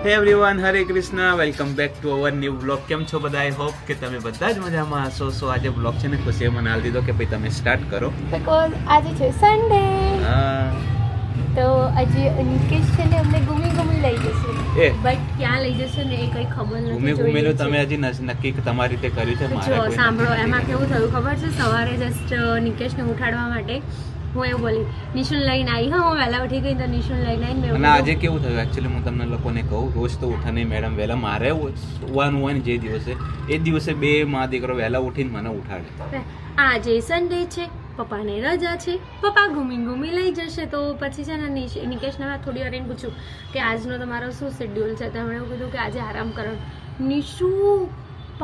હે everyone, Hare Krishna, welcome back to our new vlog. કેમ છો બધા? આઈ હોપ કે તમે બધા જ મજામાં હશો. સો આજે વ્લોગ છે ને ખુશીએ મને હાલ દીધો કે ભાઈ તમે સ્ટાર્ટ કરો. બીકોઝ આજે છે સન્ડે. તો આજે નિકેશ છે ને અમને ઘૂમી લઈ જશે. બટ ક્યાં લઈ જશે ને એ કઈ ખબર નથી. ઘૂમેલું તમે હજી નક્કી તમારી રીતે કર્યું છે? મારે જો સાંભળો, એમાં કેવું થયું ખબર છે? સવારે જસ્ટ નિકેશને ઉઠાડવા માટે હું એવું બોલી નિશુન લઈને આવી. હા, હું વહેલા ઉઠી ગઈ તો નિશુન લઈને આવી. અને આજે કેવું થયું એકચ્યુઅલી હું તમને લોકોને કહું, રોજ તો ઉઠે નહીં મેડમ વહેલા. મારે સુવાનું હોય ને જે દિવસે એ દિવસે બે મા દીકરો વહેલા ઉઠીને મને ઉઠાડે. આજે સન્ડે છે, પપ્પાને રજા છે, પપ્પા ઘૂમી લઈ જશે. તો પછી છે ને નિકેશને થોડી વાર એને પૂછ્યું કે આજનો તમારો શું શેડ્યુલ છે? તો એમણે એવું કીધું કે આજે આરામ કરવાનું. નિશુ,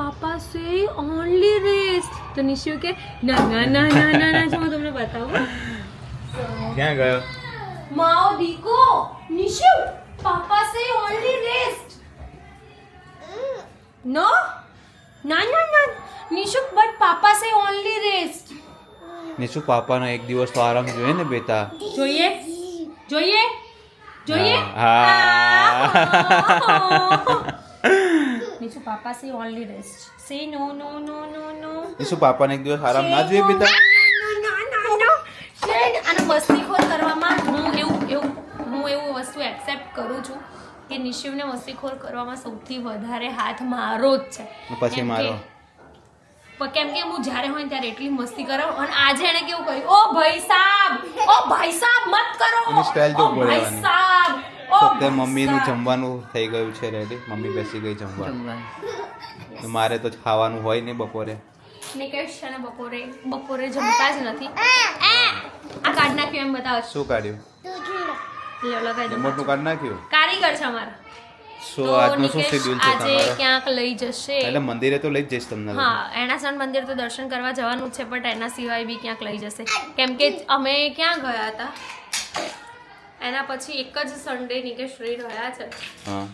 પાપા સે ઓનલી રેસ્ટ. તો નિશુ કે ના ના ના ના ના ના હું તમને બતાવું. ક્યાં ગયો માઓ દીકો? નિશુ, પાપા સે ઓનલી રેસ્ટ. નો ના ના ના નિશુ, બટ પાપા સે ઓનલી રેસ્ટ. નિશુ, પાપાનો એક દિવસ તો આરામ જોઈએ ને બેટા. જોઈએ જોઈએ જોઈએ. નિશુ, પાપા સે ઓનલી રેસ્ટ. સે નો નો નો નો નો. નિશુ, પાપાને એક દિવસ આરામ ના જોઈએ બેટા? અને મસ્તીખોર કરવામાં હું એવું વસ્તુ એક્સેપ્ટ કરું છું કે નિશિવને મસ્તીખોર કરવામાં સૌથી વધારે હાથ મારો જ છે. પછી મારો કેમ કે હું જ્યારે હોય ત્યારે એટલી મસ્તી કરાવ. અને આજે એને કેવું કર્યું, ઓ ભાઈ સાહેબ મત કરો. એની સ્ટાઇલ તો બોલે ભાઈ મમ્મીનું જમવાનું થઈ ગયું છે રેડી. મમ્મી બેસી ગઈ જમવા. મારે તો ખાવાનું હોય ને બપોરે. નિકેશ છે ને બપોરે જમતા જ નથી. આ કાઢ નાખ્યું એમ બતાવો. શું કાઢ્યું? લગાવી દો. રિમોટનું કાઢ નાખ્યું. કારીગર છે અમારા. સો આજનો શું શેડ્યુલ છે આજે તમારો? ક્યાંક લઈ જશે. એટલે મંદિરે તો લઈ જ જઈશ તમને. હા, એનાસણ મંદિર તો દર્શન કરવા જવાનું છે, બટ એના સિવાય બી ક્યાંક લઈ જશે. કેમ કે અમે ક્યાં ગયા હતા, એના પછી એક જ સન્ડે નિકેશ ફ્રી રહ્યા છે. હા,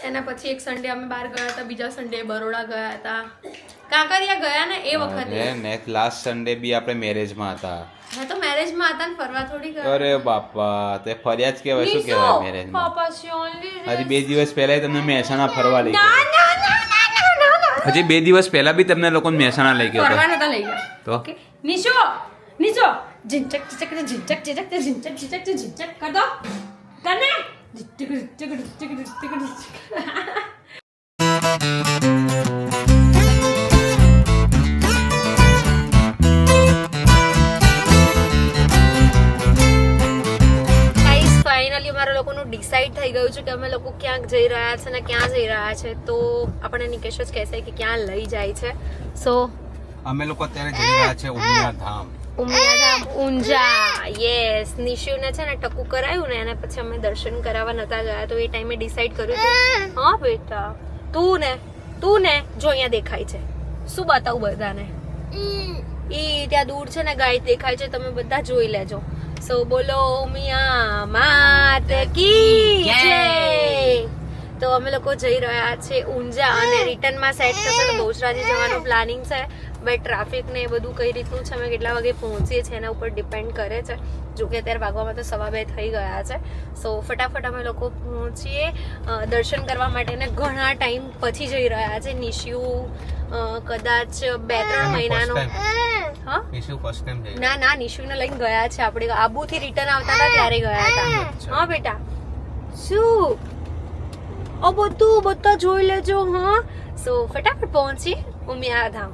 એના પછી એક સન્ડે અમે બહાર ગયા હતા, બીજા સન્ડે બરોડા ગયા હતા, કાંકરિયા ગયા ને એ વખતે. નેક્સ્ટ લાસ્ટ સન્ડે બી આપણે મેરેજમાં હતા. હા, તો મેરેજમાં હતા ને ફરવા થોડી ગયા. અરે બાપા, તે ફર્યા જ કહેવાય. શું કહેવાય મેરેજમાં? પાપા છે ઓનલી. હજી 2 દિવસ પહેલા તમને મહેસાણા ફરવા લઈ ના ગયો. ના ના ના ના. હજી 2 દિવસ પહેલા બી તમને લોકોને મહેસાણા લઈ ગયો ફરવા હતો. નતા લઈ ગયા તો ઓકે. નિશો ઝિંચક ઝિંચક ઝિંચક ઝિંચક ઝિંચક ઝિંચક ઝિંચક કર દો. કરને ઝિંચક ઝિંચક ઝિંચક ઝિંચક. અમારા લોકોનું ડિસાઈડ થઈ ગયું છે કે અમે લોકો ક્યાંક જઈ રહ્યા છે ને ક્યાં જઈ રહ્યા છે. તો આપણે નિકેશ જ કહેશે કે ક્યાં લઈ જાય છે. સો અમે લોકો અત્યારે જઈ રહ્યા છે ઉમિયાધામ ઊંઝા. યસ, નિશુને છે ને ટકુ કરાયું ને એને પછી અમે દર્શન કરાવવા નતા ગયા તો એ ટાઈમે ડિસાઈડ કર્યું હતું. હા બેટા, તું ને જો અહીંયા દેખાય છે. શું બતાવું બધાને? ઈ ત્યાં દૂર છે ને ગાય દેખાય છે, તમે બધા જોઈ લેજો. સો બોલો મિયા માત કી જય. તો અમે લોકો જઈ રહ્યા છે ઊંઝા અને રિટર્નમાં સેટ થશે તો બહુચરાજી જવાનું પ્લાનિંગ છે. બટ ટ્રાફિક ને એ બધું કઈ રીતનું છે, અમે કેટલા વાગે પહોંચીએ છીએ એના ઉપર ડિપેન્ડ કરે છે. જો કે અત્યારે વાગવામાં તો 2:15 થઈ ગયા છે. સો ફટાફટ અમે લોકો પહોંચીએ દર્શન કરવા માટે ને ઘણા ટાઈમ પછી જઈ રહ્યા છે. નિશુ કદાચ 2-3 મહિનાનો. હા, ના નિશુને લઈને ગયા છે આપણે. આબુથી રિટર્ન આવતા હતા ત્યારે ગયા હતા. હા બેટા, શું બધા જોઈ લેજો. હા, સો ફટાફટ પહોંચી ઉમિયાધામ.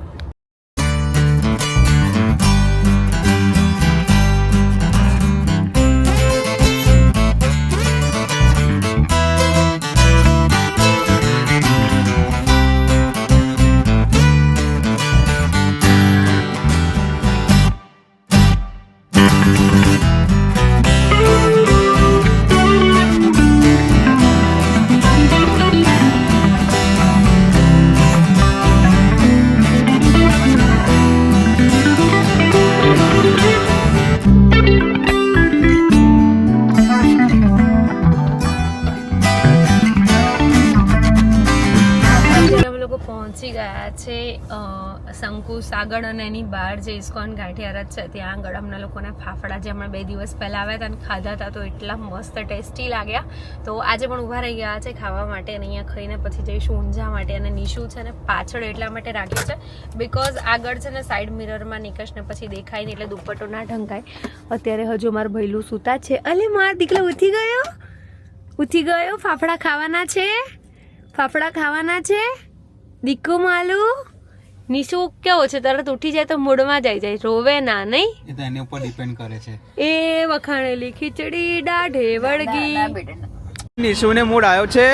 પહોંચી ગયા છે શંકુ સાગર અને એની બહાર જે ઇસ્કોન ગાંઠિયારત છે ત્યાં આગળ અમને લોકોને ફાફડા જે હમણાં 2 દિવસ પહેલાં આવ્યા હતા અને ખાધા હતા તો એટલા મસ્ત ટેસ્ટી લાગ્યા. તો આજે પણ ઊભા રહી ગયા છે ખાવા માટે અને અહીંયા ખાઈને પછી જઈશું ઊંઝા માટે. અને નિશુ છે ને પાછળ એટલા માટે રાખ્યું છે બિકોઝ આગળ છે ને સાઈડ મિરરમાં નિકશને પછી દેખાય નહીં એટલે દુપટ્ટો ના ઢંકાય. અત્યારે હજુ મારું ભૈલું સૂતા છે. અલે માર દીકરો ઉઠી ગયો. ફાફડા ખાવાના છે. ફાફડા ખાવાના છે દીકો માલુ. નિશુ કેવો છે તરત ઉઠી જાય તો મૂડમાં જાય રોવે ના નહીં એ તો એની ઉપર ડિપેન્ડ કરે છે. એ વખાણેલી ખીચડી દાઢે વળગી. નિશુને મૂડ આવ્યો છે.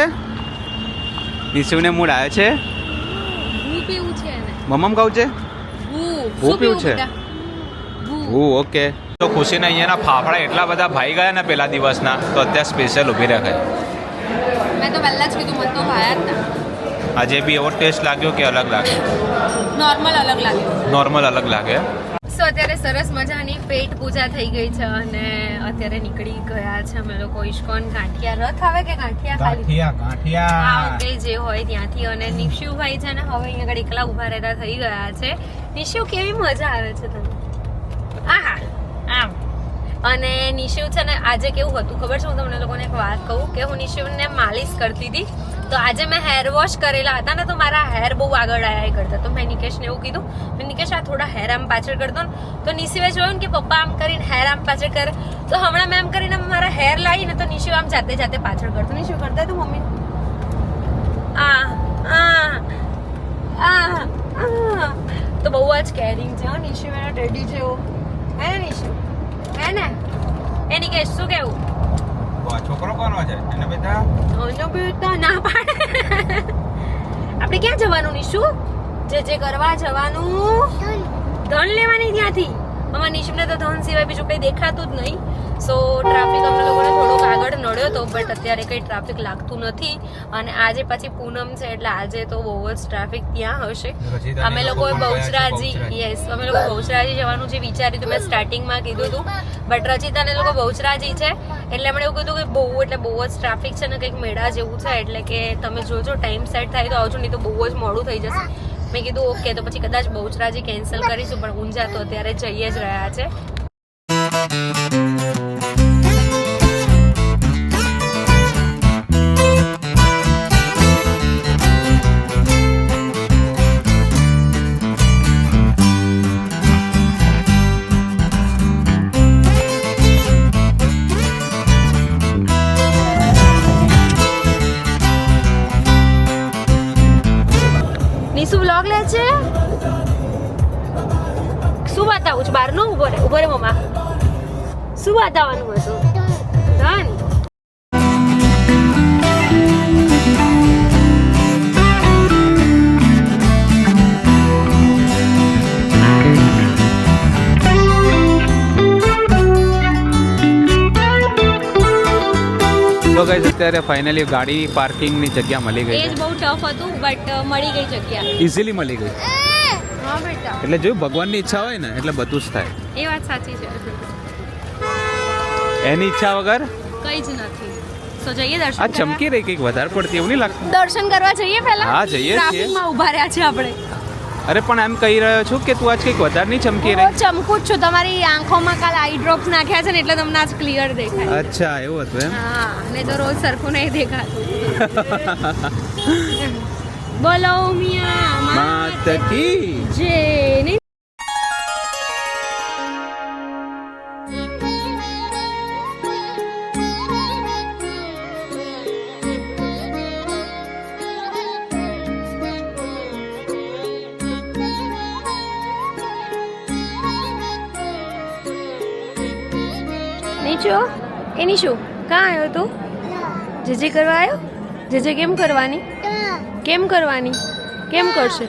ભૂ પીવું છે એને. મમ્મ કહું છે ભૂ પીવું છે. ઓકે. તો ખુશીને અહીંયાના ફાફડા એટલા બધા ભાઈ ગયા ને પેલા દિવસના તો અત્યારે સ્પેશિયલ ઊભી રાખાય. મેં તો પહેલા જ કીધું મને તો ભાયા જ ના. આજે બી એવો ટેસ્ટ લાગ્યો કે અલગ લાગે? નોર્મલ અલગ લાગે. સો અત્યારે સરસ મજાની પેટ પૂજા થઈ ગઈ છે અને અત્યારે નીકળી ગયા છે અમે લોકો ઇસ્કોન ગાંઠિયા રથ આવે કે ગાંઠિયા ઓકે જે હોય ત્યાંથી. અને નિશિવભાઈ છે ને હવે અહીંયા આગળ એકલા ઊભા રહેતા થઈ ગયા છે. નિશિવ કેવી મજા આવે છે તને? આહા આમ. અને નિશિવ છે ને આજે કેવું હતું ખબર છે? હું તમને લોકોને એક વાત કહું કે હું નિશિવને માલિશ કરતી હતી તો આજે મેં હેર વોશ કરેલા હતા ને તો મારા હેર બહુ આગળ આયા કરતા. તો મેં નિકેશને એવું કીધું મેં નિકેશ આ થોડા હેર આમ પાછળ કરી દો ને. તો નિશિવે જોયું ને કે પપ્પા આમ કરીને હેર આમ પાછળ કરે તો હમણાં મેં એમ કરીને મારા હેર લાવી ને તો નિશિવ આમ જાતે પાછળ કરતો. નિશિવ કરતા તું મમ્મી તો બહુ જ કેરિંગ છે નિશિવ એના ટેડી જેવો હે ને નિશિવ હે ને એ નિકેશ શું કેવું? છોકરો કોનો છે એને બેટા ના પાડે. આપણે ક્યાં જવાનું નિશુ? જે કરવા જવાનું ધન લેવાની ત્યાંથી. અમારા નિશુને તો ધન સિવાય બીજું કઈ દેખાતું જ નહીં. સો ટ્રાફિક અમને લોકોને થોડોક આગળ નડ્યો હતો બટ અત્યારે કઈ ટ્રાફિક લાગતું નથી. અને આજે પછી પૂનમ છે એટલે આજે તો બહુ જ ટ્રાફિક ત્યાં હશે. અમે લોકોએ બહુચરાજી જવાનું જે વિચાર્યું હતું મેં સ્ટાર્ટિંગમાં કીધું હતું બટ રચિતાને લોકો બહુચરાજી છે એટલે એમણે એવું કીધું કે બહુ જ ટ્રાફિક છે ને કંઈક મેળા જેવું છે એટલે કે તમે જોજો ટાઈમ સેટ થાય તો આવજો નહીં તો બહુ જ મોડું થઈ જશે. મેં કીધું ઓકે તો પછી કદાચ બહુચરાજી કેન્સલ કરીશું પણ ઊંઝા તો અત્યારે જઈએ જ રહ્યા છે. નિશુ વ્લોગ લે છે. શું બતાવું છું? બહારનું ઉભો રે મમ્મા. શું બતાવવાનું હતું? ધન તો ગાઈસ અત્યારે ફાઇનલી ગાડી પાર્કિંગની જગ્યા મળી ગઈ. એ જ બહુ ટફ હતું બટ મળી ગઈ જગ્યા. ઇઝીલી મળી ગઈ. હા બેટા. એટલે જો ભગવાનની ઈચ્છા હોય ને એટલે બધું જ થાય. એ વાત સાચી છે. એની ઈચ્છા વગર કઈ જ નથી. તો જઈએ દર્શન આ ચમકી રહી કંઈક વધારે પડતી એવું નહીં લાગતું? દર્શન કરવા જઈએ પહેલા. હા જઈએ છીએ. ટ્રાફિકમાં ઊભા રહ્યા છે આપણે. અરે પણ એમ કહી રહ્યો છું કે તું આજ કંઈક વધારે નહીં ચમકી રહી. ચમકું જ છું. તમારી આંખોમાં કાલ આઈ ડ્રોપ્સ નાખ્યા છે ને એટલે તમને આજ ક્લિયર દેખાય. અચ્છા એવું હતું એમ? હા નહીં તો રોજ સરખું નહીં દેખાતું. બોલો મિયા માત કી જય. નીચો એની શું કાં આવ્યો તું? જે કરવા આવ્યો? જે કેમ કરવાની? કેમ કરવાની? કેમ કરશે?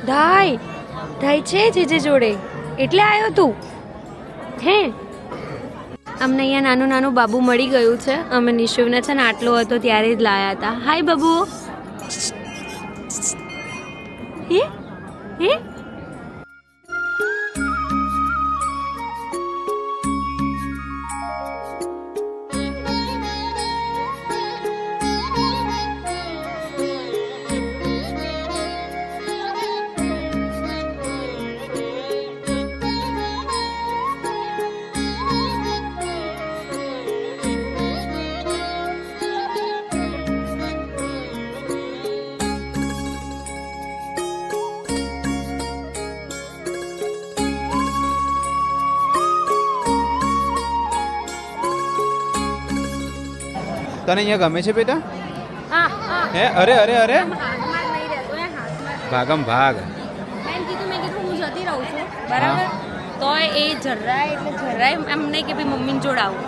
ધાય છે જે જોડે એટલે આવ્યો તું હે? અમને અહીંયા નાનું બાબુ મળી ગયું છે. અમે નિશુને છે ને આટલો હતો ત્યારે જ લાયા હતા. હાય બાબુ. હે હે તને અહીંયા ગમે છે બેટા? હા હા હે અરે અરે અરે હાથમાં નહીં રહેતો એ હાથમાં ભાગમ ભાગ. મેં કીધું હું જતી રહું છું બરાબર તો એ જરાય એમ નહીં કે ભાઈ મમ્મીને જોડાવું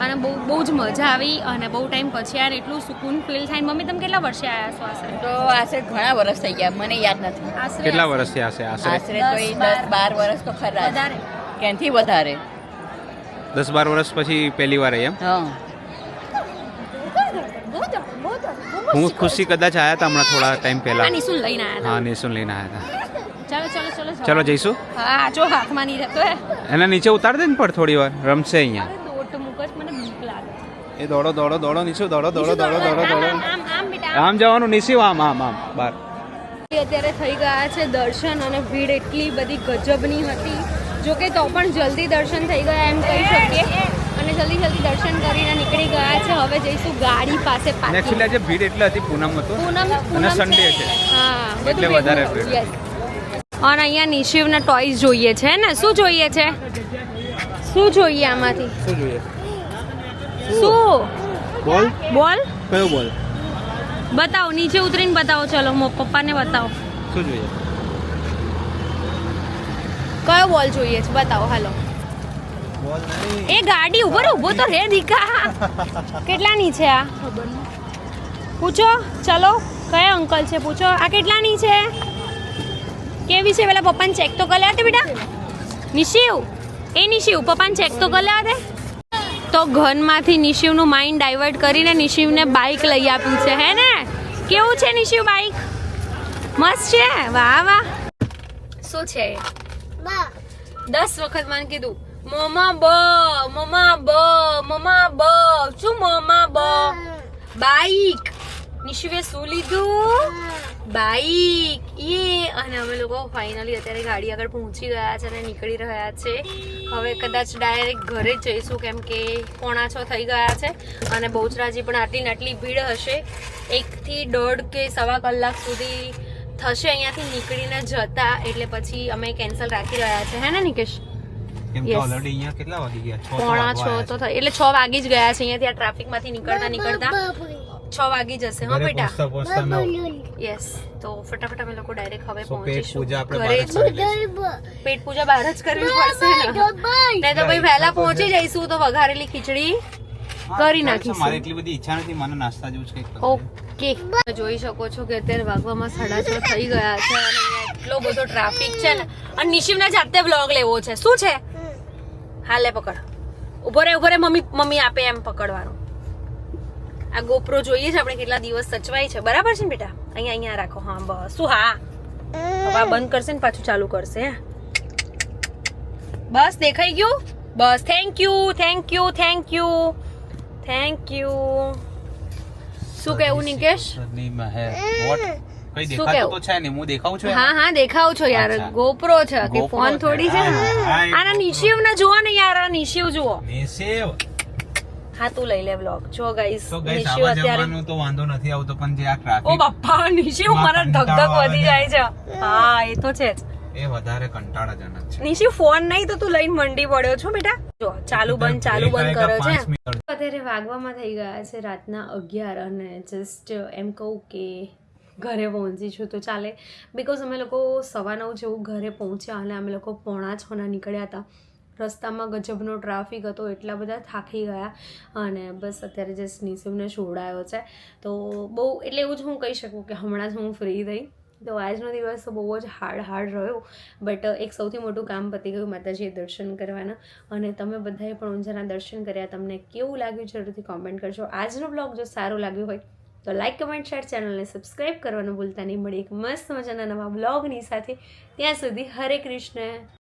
અને બહુ જ મજા આવી અને બહુ ટાઈમ પછી યાર એટલું સુકૂન ફીલ થાય. મમ્મી તમે કેટલા વર્ષે આવ્યા છો આશરે? તો આશરે ઘણા વર્ષ થઈ ગયા, મને યાદ નથી. આશરે કેટલા વર્ષથી હશે આશરે? આશરે તો એ 10-12 વર્ષ તો ખરા જ. વધારે ક્યાંથી વધારે? 10-12 વર્ષ પછી પહેલી વાર એમ? હા. હું ખુશી કદાચ આવ્યા હતા હમણાં થોડા ટાઈમ પહેલા. આ નિશુલ લઈને આવ્યા હા નિશુન લઈને આવ્યા હતા. હતા ચલો ચલો જઈશું. હા જો હાથમાં નહીં રહેતો હે એના નીચે ઉતાર દે ને પણ થોડી વાર રમશે અહીંયા. દોટ મૂક જ મને બીક લાગે. એ દોડો નીચે દોડો આમ બેટા આમ જવાનું નીચે આમ બાર. અત્યારે થઈ ગયા છે દર્શન અને ભીડ એટલી બધી ગજબની હતી. જો કે તો પણ જલ્દી દર્શન થઈ ગયા એમ કહી શકીએ અને જલ્દી દર્શન કરીને નીકળી ગયા છે. હવે જઈશું ગાડી પાસે એકચ્યુઅલી આજે ભીડ એટલે હતી પૂનમ હતું અને સન્ડે છે હા એટલે વધારે ભીડ. Yes. અને અહીંયા નિશિવના ટોયસ જોઈએ છે ને? શું જોઈએ છે? શું જોઈએ આમાંથી? શું જોઈએ? શું બોલ બોલ કયો બોલ? બતાવો નીચે ઉતરીને બતાવો. ચલો પપ્પાને બતાવો શું જોઈએ? કયો બોલ જોઈએ છે બતાવો. હાલો બોલ નહીં. એ ગાડી ઊભો તો રે દીકા. કેટલાની છે આ? પૂછો. ચલો કયા અંકલ છે પૂછો. આ કેટલાની છે? કેવી છે? પેલા પપ્પાને ચેક તો કરી લેવા દે બેટા. નિશિવ પપ્પાને ચેક તો કરી લેવા દે. તો ઘરમાંથી નિશિવનું માઇન્ડ ડાયવર્ટ કરીને નિશિવને બાઇક લઈ આપ્યું છે હે ને? કેવું છે નિશિવ બાઇક? મસ્ત છે. વાહ શું છે? 10 વખત મને કીધું મમ્મા બ શું મમ્મા બ બાઈક. નિશિવે શું લીધું? બાઈક. અને અમે લોકો ફાઇનલી અત્યારે ગાડી આગળ પહોંચી ગયા છે અને નીકળી રહ્યા છે. હવે કદાચ ડાયરેક્ટ ઘરે જ જઈશું કેમ કે 5:45 થઈ ગયા છે અને બહુચરાજી પણ આટલી ને આટલી ભીડ હશે. 1 થી 1.5 કે 1.25 કલાક સુધી થશે અહીંયાથી નીકળીને જતા. એટલે પછી અમે કેન્સલ રાખી રહ્યા છે હે ને નિકેશ? કેમ કે ઓલરેડી અહીંયા કેટલા વાગી ગયા? 5:45 તો થાય એટલે 6 વાગી જ ગયા છે. અહીંયાથી આ ટ્રાફિકમાંથી નીકળતા 6 વાગી જશે. હા બેટા યસ. તો ફટાફટ અમે લોકો ડાયરેક્ટ હવે પહોંચીશું ઘરે. પેટ પૂજા બહાર જ કરવી પડશે ને નહીં તો ભાઈ વહેલા પહોંચી જઈશું તો વઘારેલી ખીચડી કરી નાખીશું. મારે એટલી બધી ઈચ્છા નથી, મને નાસ્તા જેવું જ કંઈક કરવું છે. ઓકે જોઈ શકો છો કે અત્યારે વાગવામાં 6:30 થઈ ગયા છે અને અહીંયા એટલો બધો ટ્રાફિક છે ને. અને નિશિવને જાતે વ્લોગ લેવો છે. શું છે? હાલે પકડ. ઉભો રે મમ્મી આપે એમ પકડવાનું. આ ગોપ્રો જોઈએ છે આપણે કેટલા દિવસ સચવાય છે. બરાબર છે ને બેટા? અહીંયા રાખો. હા બસ. શું? હા હવે આ બંધ કરશે ને પાછું ચાલુ કરશે. બસ દેખાઈ ગયું? બસ. Thank you. શું કહેવું નિકેશ? કઈ દેખાતું તો છે ને? હું દેખાઉં છું? હા દેખાવ છો યાર. ગોપ્રો છે કે ફોન થોડી છે ને. આના નિશિવ ને જુઓ ને યાર. આ નિશિવ જુઓ. હા તું લઈ લે વ્લોગ. જો ગાઈસ નિશિવ અત્યારે તો વાંધો નથી આવતો પણ જે આ ઓ ટ્રાફિક બાપા નિશિવ મારા ધગધગ વધી જાય છે. હા એ તો છે જ. એ વધારે કંટાળાજનક છે. નિશિવ ફોન નહીં તો તું લઈને મંડી પડ્યો છો બેટા. જો ચાલુ બંધ કરો છે. અત્યારે વાગવામાં થઈ ગયા છે રાતના 11 અને જસ્ટ એમ કહું કે ઘરે પહોંચી છું તો ચાલે. બિકોઝ અમે લોકો 9:15 જેવું ઘરે પહોંચ્યા અને અમે લોકો 5:45 નીકળ્યા હતા. રસ્તામાં ગજબનો ટ્રાફિક હતો. એટલા બધા થાકી ગયા અને બસ અત્યારે જસ્ટ નિશુને છોડાયો છે. તો બહુ એટલે એવું જ હું કહી શકું કે હમણાં જ હું ફ્રી થઈ. તો આજનો દિવસ તો બહુ જ હાર્ડ રહ્યો બટ એક સૌથી મોટું કામ પતી ગયું માતાજીએ દર્શન કરવાના. અને તમે બધાએ પણ ઊંઝાના દર્શન કર્યા. તમને કેવું લાગ્યું જરૂરથી કોમેન્ટ કરજો. આજનો બ્લોગ જો સારો લાગ્યો હોય તો લાઈક કમેન્ટ શેર ચેનલને સબસ્ક્રાઈબ કરવાનું ભૂલતા નહીં. મળી એક મસ્ત મજાના નવા બ્લોગની સાથે. ત્યાં સુધી હરે કૃષ્ણ.